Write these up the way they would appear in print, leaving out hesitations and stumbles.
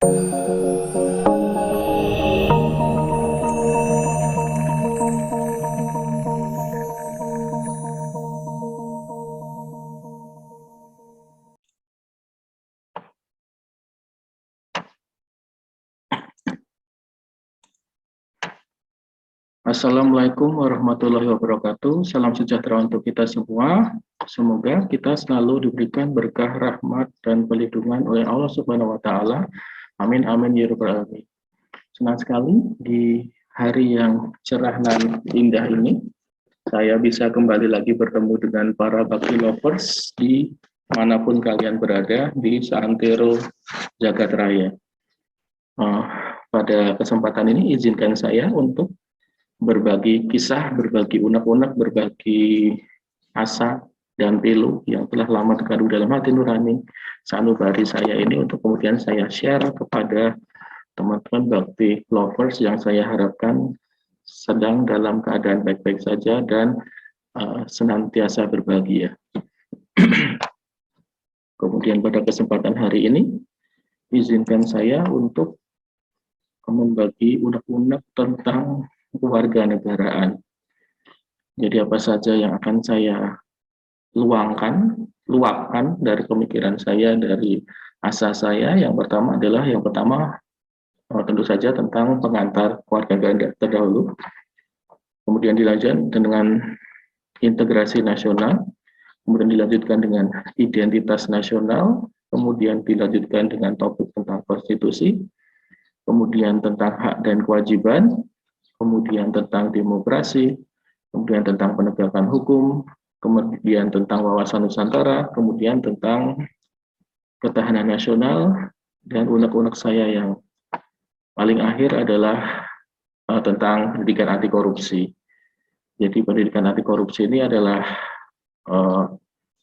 Assalamualaikum warahmatullahi wabarakatuh. Salam sejahtera untuk kita semua. Semoga kita selalu diberikan berkah, rahmat, dan perlindungan oleh Allah Subhanahu wa Ta'ala. Amin, amin, ya rabbal alamin. Senang sekali di hari yang cerah dan indah ini, saya bisa kembali lagi bertemu dengan para bakti lovers di manapun kalian berada di seantero jagat raya. Pada kesempatan ini, izinkan saya untuk berbagi kisah, berbagi unek-unek, berbagi asa dan pilu yang telah lama terkandung dalam hati nurani sanubari saya ini, untuk kemudian saya share kepada teman-teman bakti lovers yang saya harapkan sedang dalam keadaan baik-baik saja dan senantiasa berbahagia. Kemudian pada kesempatan hari ini, izinkan saya untuk membagi unek-unek tentang kewarganegaraan. Jadi apa saja yang akan saya luapkan dari pemikiran saya, dari asa saya. Yang pertama tentu saja tentang pengantar kewarganegaraan terdahulu. Kemudian dilanjutkan dengan integrasi nasional, kemudian dilanjutkan dengan identitas nasional, kemudian dilanjutkan dengan topik tentang konstitusi, kemudian tentang hak dan kewajiban, kemudian tentang demokrasi, kemudian tentang penegakan hukum, kemudian tentang wawasan Nusantara, kemudian tentang ketahanan nasional, dan unek-unek saya yang paling akhir adalah tentang pendidikan anti korupsi. Jadi pendidikan anti korupsi ini adalah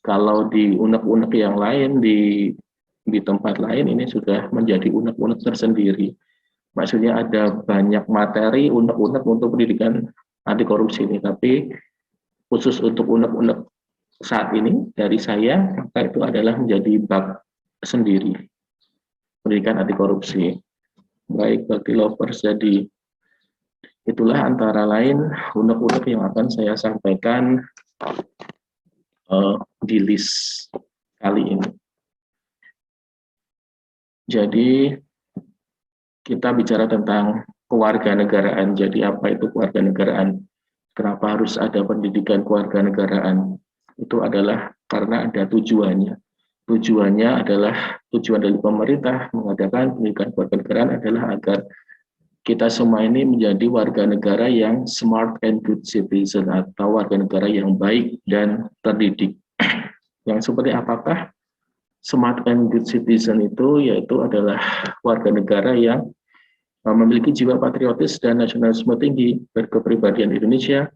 kalau di unek-unek yang lain, di tempat lain, ini sudah menjadi unek-unek tersendiri. Maksudnya ada banyak materi unek-unek untuk pendidikan anti korupsi ini, tapi khusus untuk unek-unek saat ini dari saya, maka itu adalah menjadi bab sendiri, pendidikan anti korupsi. Baik bakti lovers, jadi itulah antara lain unek-unek yang akan saya sampaikan di list kali ini. Jadi kita bicara tentang kewarganegaraan. Jadi apa itu kewarganegaraan? Kenapa harus ada pendidikan kewarganegaraan? Itu adalah karena ada tujuannya. Tujuannya adalah, tujuan dari pemerintah mengadakan pendidikan kewarganegaraan adalah agar kita semua ini menjadi warga negara yang smart and good citizen, atau warga negara yang baik dan terdidik. Yang seperti apakah smart and good citizen itu? Yaitu adalah warga negara yang memiliki jiwa patriotis dan nasionalisme tinggi, berkepribadian Indonesia,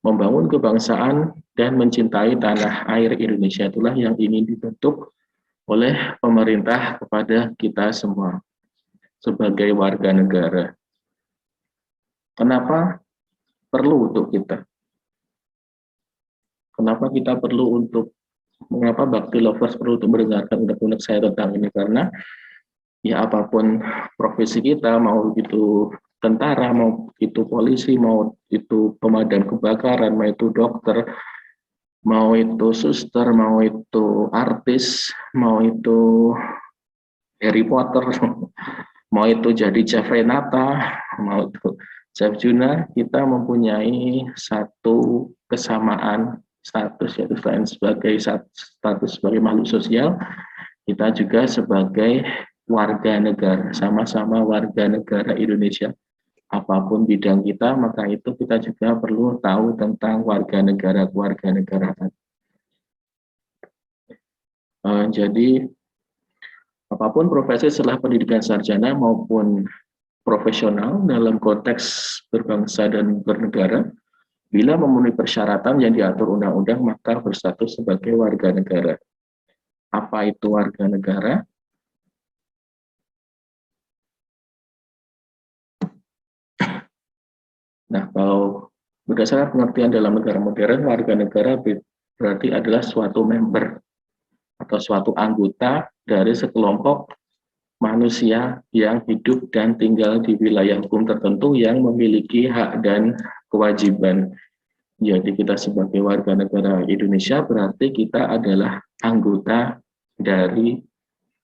membangun kebangsaan, dan mencintai tanah air Indonesia. Itulah yang ingin dibentuk oleh pemerintah kepada kita semua sebagai warga negara. Kenapa perlu untuk kita? Mengapa bakti lovers perlu untuk mendengarkan unek-unek saya tentang ini? Karena ya apapun profesi kita, mau itu tentara, mau itu polisi, mau itu pemadam kebakaran, mau itu dokter, mau itu suster, mau itu artis, mau itu Harry Potter, mau itu jadi Chef Renata, mau itu Chef Juna, kita mempunyai satu kesamaan status, yaitu selain sebagai status sebagai makhluk sosial, kita juga sebagai warga negara, sama-sama warga negara Indonesia. Apapun bidang kita, maka itu kita juga perlu tahu tentang warga negaraan. Jadi apapun profesi setelah pendidikan sarjana maupun profesional dalam konteks berbangsa dan bernegara, bila memenuhi persyaratan yang diatur undang-undang, maka berstatus sebagai warga negara. Apa itu warga negara? Nah, kalau berdasarkan pengertian dalam negara modern, warga negara berarti adalah suatu member atau suatu anggota dari sekelompok manusia yang hidup dan tinggal di wilayah hukum tertentu yang memiliki hak dan kewajiban. Jadi kita sebagai warga negara Indonesia berarti kita adalah anggota dari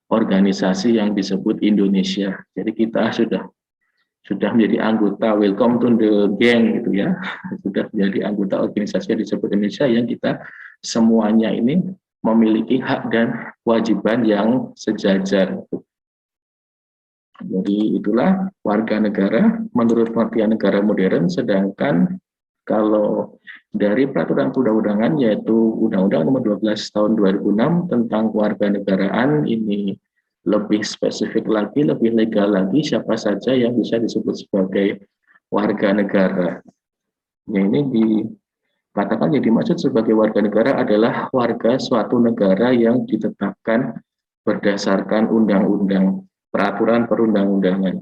organisasi yang disebut Indonesia. Jadi kita sudah menjadi anggota, welcome to the gang gitu ya. Sudah menjadi anggota organisasi yang disebut Indonesia yang kita semuanya ini memiliki hak dan kewajiban yang sejajar. Jadi itulah warga negara menurut pengertian negara modern, sedangkan kalau dari peraturan perundang-undangan yaitu Undang-Undang Nomor 12 Tahun 2006 tentang kewarganegaraan ini lebih spesifik lagi, lebih legal lagi siapa saja yang bisa disebut sebagai warga negara. Ya, ini dikatakan yang dimaksud sebagai warga negara adalah warga suatu negara yang ditetapkan berdasarkan undang-undang, peraturan perundang-undangan.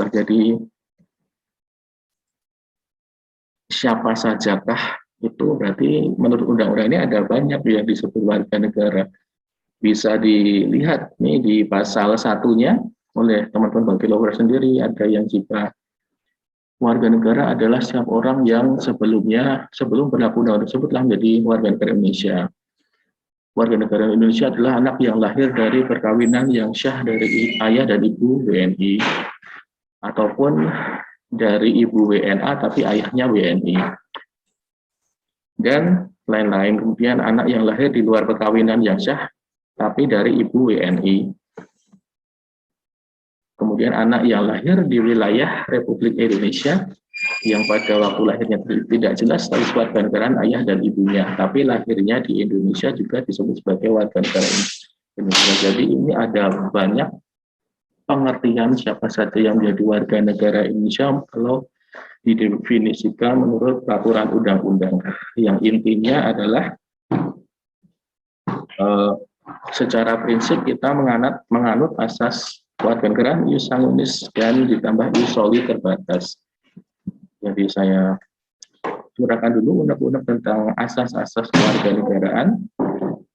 Jadi siapa sajakah itu berarti menurut undang-undang ini ada banyak yang disebut warga negara. Bisa dilihat nih di pasal satunya oleh teman-teman bagi lawyer sendiri, ada yang jika warga negara adalah setiap orang yang sebelum berlaku undang-undang tersebut telah menjadi warga negara Indonesia. Warga negara Indonesia adalah anak yang lahir dari perkawinan yang syah dari ayah dan ibu WNI, ataupun dari ibu WNA tapi ayahnya WNI, dan lain-lain. Kemudian anak yang lahir di luar perkawinan yang syah tapi dari ibu WNI. Kemudian anak yang lahir di wilayah Republik Indonesia yang pada waktu lahirnya tidak jelas status warga negaraan ayah dan ibunya, tapi lahirnya di Indonesia juga disebut sebagai warga negara Indonesia. Jadi ini ada banyak pengertian siapa saja yang menjadi warga negara Indonesia kalau didefinisikan menurut peraturan undang-undang. Yang intinya adalah secara prinsip kita menganut asas kewarganegaraan ius sanguinis dan ditambah ius soli terbatas. Jadi saya curahkan dulu undang-undang tentang asas-asas kewarganegaraan.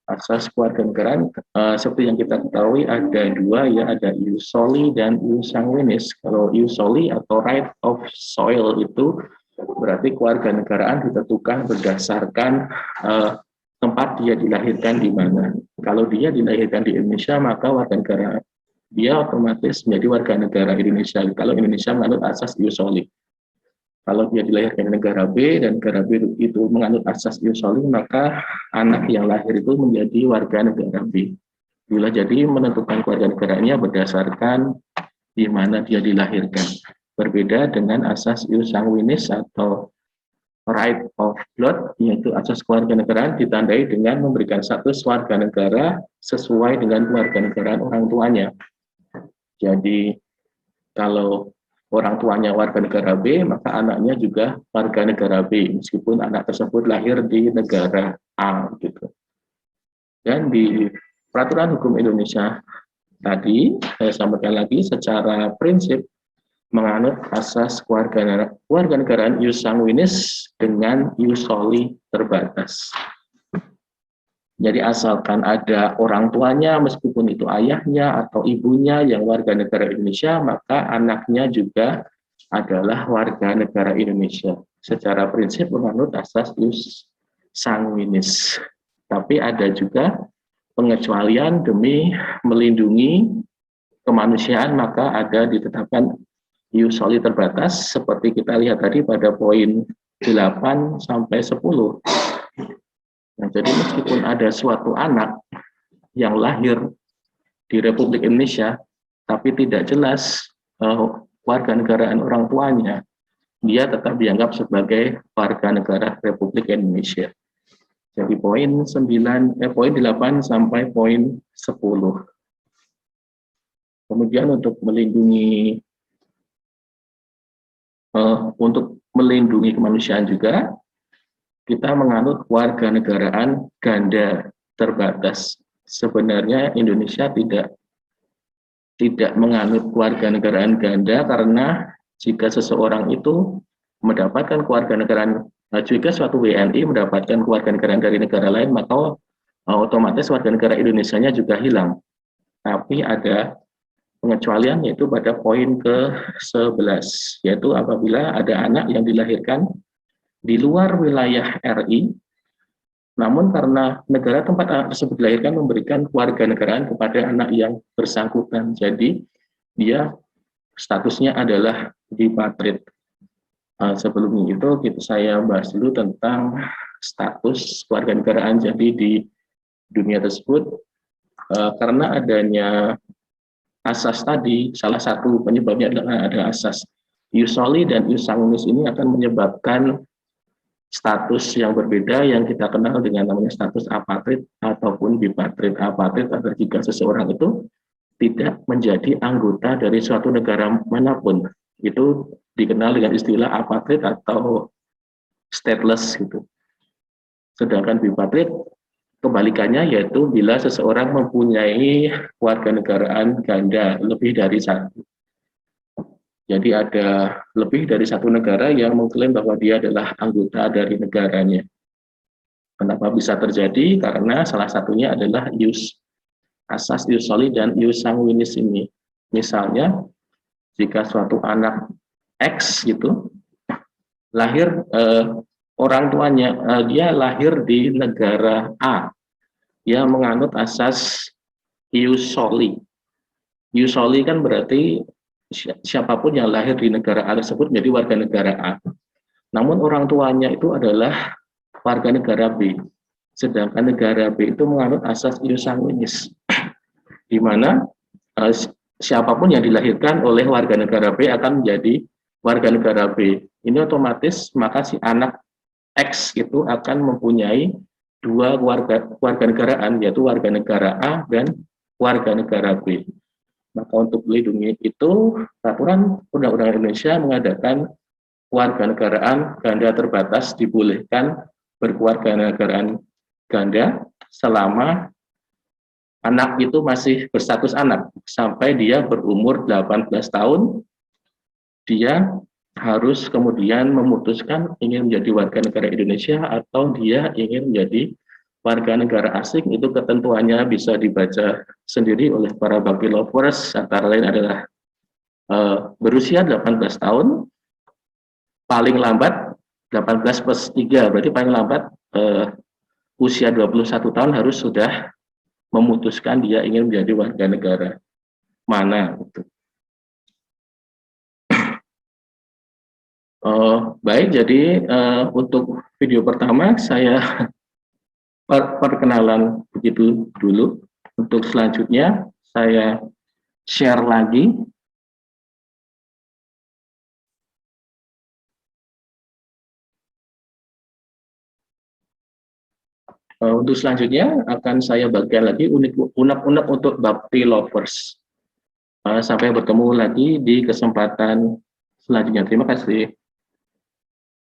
Asas kewarganegaraan seperti yang kita ketahui ada dua ya, ada ius soli dan ius sanguinis. Kalau ius soli atau right of soil itu berarti kewarganegaraan ditentukan berdasarkan tempat dia dilahirkan di mana. Kalau dia dilahirkan di Indonesia maka warga negara dia otomatis menjadi warga negara Indonesia. Kalau Indonesia menganut asas ius soli. Kalau dia dilahirkan di negara B dan negara B itu menganut asas ius soli, maka anak yang lahir itu menjadi warga negara B. Bila jadi menentukan warga negaranya berdasarkan di mana dia dilahirkan. Berbeda dengan asas ius sanguinis atau right of blood, yaitu asas kewarganegaraan ditandai dengan memberikan status warga negara sesuai dengan kewarganegaraan orang tuanya. Jadi kalau orang tuanya warga negara B, maka anaknya juga warga negara B, meskipun anak tersebut lahir di negara A gitu. Dan di peraturan hukum Indonesia tadi saya sampaikan lagi secara prinsip menganut asas kewarganegaraan ius sanguinis dengan ius soli terbatas. Jadi asalkan ada orang tuanya, meskipun itu ayahnya atau ibunya yang warga negara Indonesia, maka anaknya juga adalah warga negara Indonesia. Secara prinsip menganut asas ius sanguinis. Tapi ada juga pengecualian demi melindungi kemanusiaan, maka ada ditetapkan ius soli terbatas seperti kita lihat tadi pada poin 8 sampai 10. Nah, jadi meskipun ada suatu anak yang lahir di Republik Indonesia, tapi tidak jelas warga negaraan orang tuanya, dia tetap dianggap sebagai warga negara Republik Indonesia. Jadi poin 8 sampai poin 10. Kemudian untuk melindungi kemanusiaan juga, kita menganut warga negaraan ganda terbatas. Sebenarnya Indonesia tidak menganut warga negaraan ganda karena jika seseorang itu mendapatkan kewarganegaraan, jika suatu WNI mendapatkan kewarganegaraan dari negara lain, maka otomatis warga negara Indonesianya juga hilang. Tapi ada pengecualian yaitu pada poin ke-11, yaitu apabila ada anak yang dilahirkan di luar wilayah RI, namun karena negara tempat anak tersebut dilahirkan memberikan kewarganegaraan kepada anak yang bersangkutan, jadi dia statusnya adalah dipatrid. Sebelum itu saya bahas dulu tentang status kewarganegaraan. Jadi di dunia tersebut, karena adanya asas tadi, salah satu penyebabnya adalah ada asas ius soli dan ius sanguinis, ini akan menyebabkan status yang berbeda yang kita kenal dengan namanya status apatrid ataupun bipatrid. Apatrid adalah jika seseorang itu tidak menjadi anggota dari suatu negara manapun, itu dikenal dengan istilah apatrid atau stateless gitu. Sedangkan bipatrid kebalikannya, yaitu bila seseorang mempunyai warganegaraan ganda lebih dari satu. Jadi ada lebih dari satu negara yang mengklaim bahwa dia adalah anggota dari negaranya. Kenapa bisa terjadi? Karena salah satunya adalah asas ius soli dan ius sanguinis ini. Misalnya, jika suatu anak X gitu lahir, orang tuanya dia lahir di negara A, dia menganut asas ius soli. Ius soli kan berarti siapapun yang lahir di negara A tersebut menjadi warga negara A. Namun orang tuanya itu adalah warga negara B. Sedangkan negara B itu menganut asas ius sanguinis, di mana siapapun yang dilahirkan oleh warga negara B akan menjadi warga negara B. Ini otomatis maka si anak X itu akan mempunyai dua warga negaraan, yaitu warga negara A dan warga negara B. Maka untuk melindungi itu, peraturan Undang-Undang Indonesia mengadakan warganegaraan ganda terbatas dibolehkan berkewarganegaraan ganda selama anak itu masih berstatus anak. Sampai dia berumur 18 tahun, dia harus kemudian memutuskan ingin menjadi warga negara Indonesia atau dia ingin menjadi warga negara asing. Itu ketentuannya bisa dibaca sendiri oleh para baby lovers, antara lain adalah berusia 18 tahun, paling lambat 18 plus 3, berarti paling lambat usia 21 tahun harus sudah memutuskan dia ingin menjadi warga negara mana. Gitu. Baik, jadi untuk video pertama saya perkenalan begitu dulu. Untuk selanjutnya saya share lagi. Untuk selanjutnya akan saya bagikan lagi unek-unek untuk bapti lovers. Sampai bertemu lagi di kesempatan selanjutnya. Terima kasih.